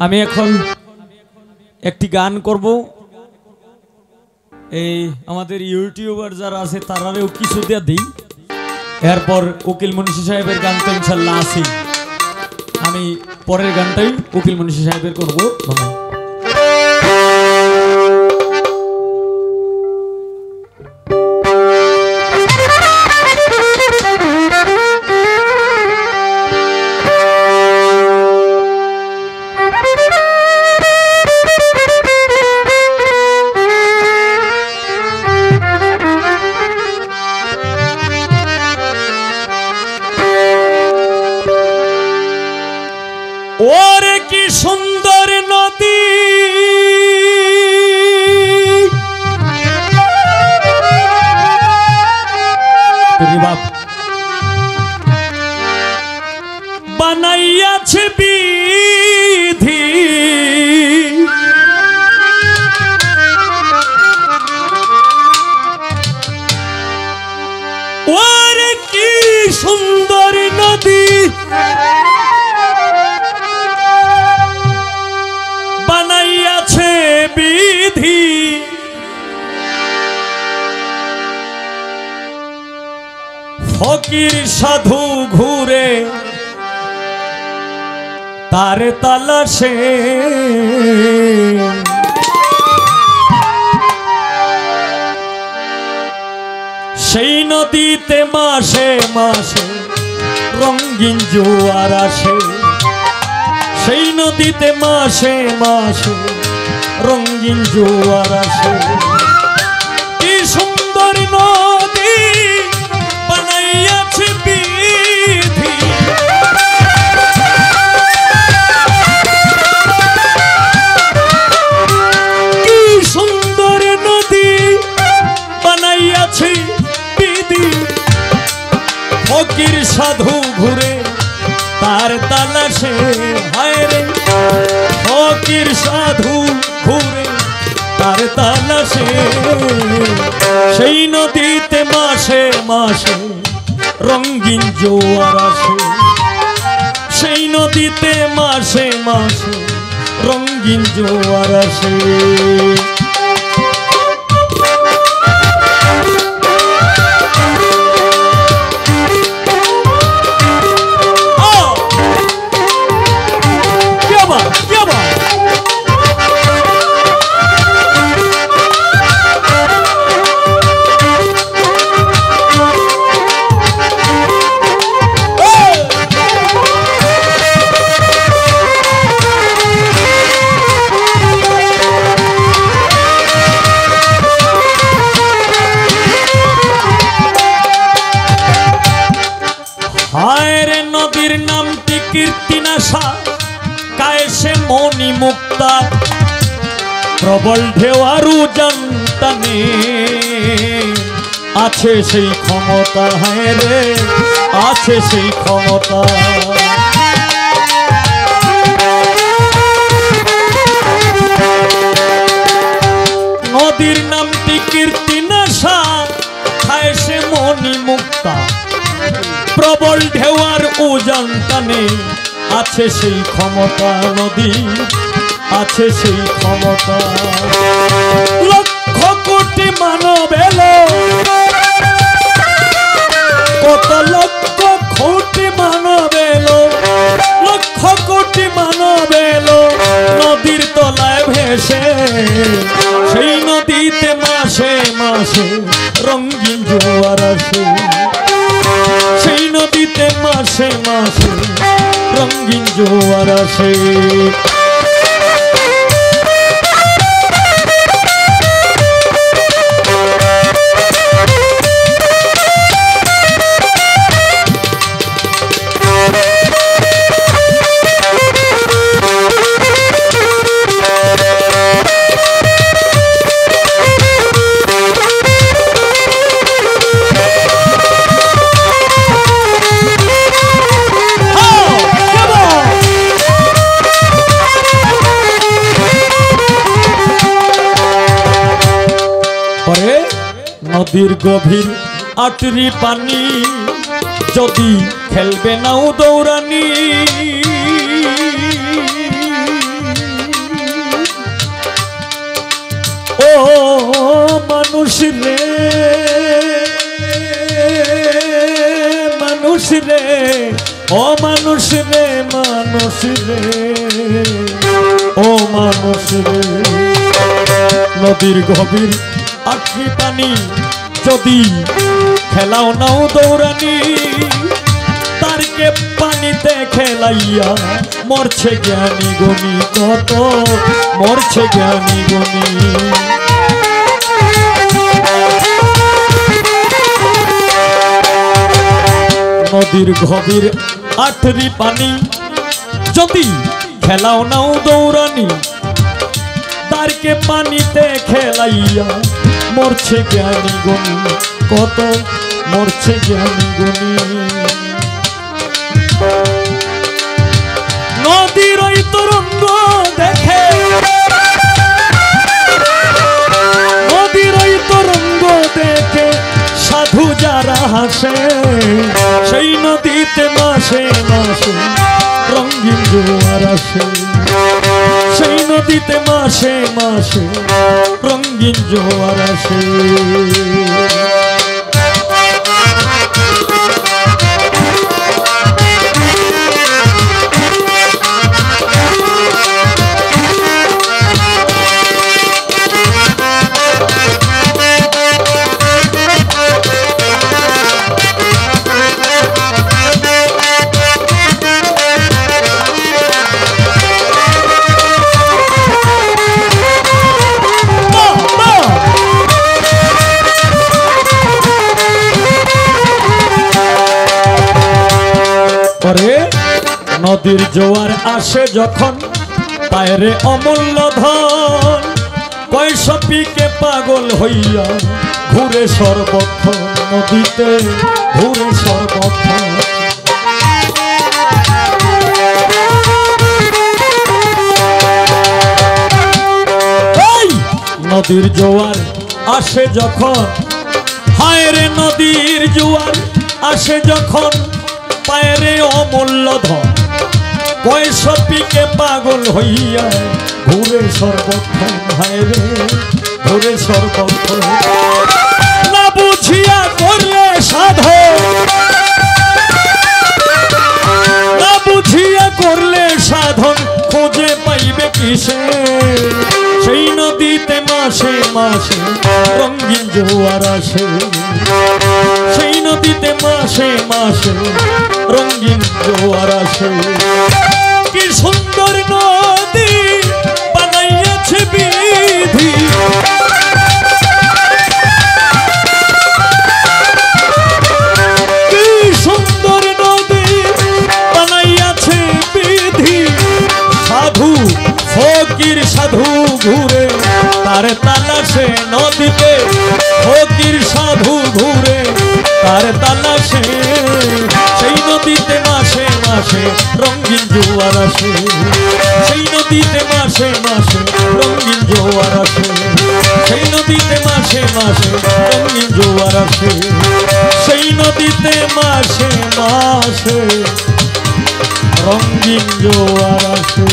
আমি এখন একটি গান করব। এই আমাদের ইউটিউবার যারা আছে তারাও কিছু দিয়ে দিই, এরপর উকিল মুন্সি সাহেবের গান তো ইনশাল্লাহ আছে। আমি পরের গানটাই উকিল মুন্সি সাহেবের করব। ওরে কি সুন্দর নদী, বানাইয়াছে বিধি, ওরে কি সুন্দর নদী, বানাইয়াছে বিধি, ফকির সাধু ঘুরে তার তালাশে, সেই নদীতে মাসে মাসে রঙিন জোয়ার আসে, সেই নদীতে মাসে মাসে রঙিন জোয়ার আসে। কি সুন্দর নদী বানাইয়াছে বিধি, কি সুন্দর নদী বানাইয়াছে বিধি, ফকির সাধু ঘুরে তার তালাশে, হায় রে ফকির সাধু ঘুরে তার তালাশে, সেই নদীতে মাসে মাসে রঙিন জোয়ার আসে, সেই নদীতে মাসে মাসে রঙিন জোয়ার আসে। নদীর নামটি কীর্তিনাশা, কায়েসে মনি মুক্তা, প্রবল ঢেউয়ারু জানতানে আছে সেই ক্ষমতা, হায় রে আছে সেই ক্ষমতা। নদীর নামটি কীর্তিনাশা, কায়েসে মনি মুক্তা, প্রবল ঢেউয়ার উজান টানে আছে সেই ক্ষমতা, নদী আছে সেই ক্ষমতা। লক্ষ কোটি মানব এলো, কত লক্ষ কোটি মানব এলো, লক্ষ কোটি মানব এলো নদীর তলায় ভেসে, সেই নদীতে মাসে মাসে রঙিন জোয়ার আসে, সেই নদীতে মাসে মাসে রঙিন জোয়ার আসে। নদীর গভীর আটরি পানি, যদি খেলবে নাও দৌড়ানি, মানুষ রে মানুষ রে ও মানুষ রে মানুষ রে ও মানুষ রে নদীর গভীর আখি পানি যদি খেলাও নাও দৌড়ানি তারকে পানিতে খেলাইয়া মরছে জ্ঞানী গণি কত মরছে জ্ঞানী গণি নদীর গভীর আঠরি পানি যদি খেলাও নাও দৌড়ানি তারকে পানিতে খেলাইয়া মরছে জ্ঞানী গণি কত মরছে জ্ঞানী গণি নদীর ওই তরঙ্গ দেখে নদীর ওই তরঙ্গ দেখে সাধু যারা হাসে সেই নদীতে মাসে মাসে রঙিন জোয়ার আসে সেই নদীতে মাসে মাসে রঙিন জোয়ার আসে নদীর জোয়ার আসে যখন পায়রে অমূল্য ধন পয়সা পিকে পাগল হইয়া ঘুরে সর্বক্ষণ নদীতে ঘুরে সর্বক্ষণ নদীর জোয়ার আসে যখন হায় রে নদীর জোয়ার আসে যখন পায়রে অমূল্য ধন পয়সা পিকে পাগল হইয়া ঘুরে সর্বক্ষণ হায় রে ঘুরে সর্বক্ষণ না বুঝিয়া করলে সাধন না বুঝিয়া করলে সাধন খোঁজে পাইবে কিসে সেই নদীতে মাসে মাসে রঙিন জোয়ার আসে সেই নদীতে মাসে মাসে রঙিন জোয়ার আসে কি সুন্দর নদী বানাইয়াছে বিধি কি সুন্দর নদী বানাইয়াছে বিধি সাধু ফকির সাধু ঘুরে তার তালাশে নদীতে ফকির সাধু ঘুরে তার তালাশে সেই নদীতে মাসে মাসে রঙিন জোয়ার আসে সেই নদীতে মাসে মাসে রঙিন জোয়ার আসে সেই নদীতে মাসে মাসে রঙিন জোয়ার আসে সেই নদীতে মাসে মাসে রঙিন জোয়ার আসে।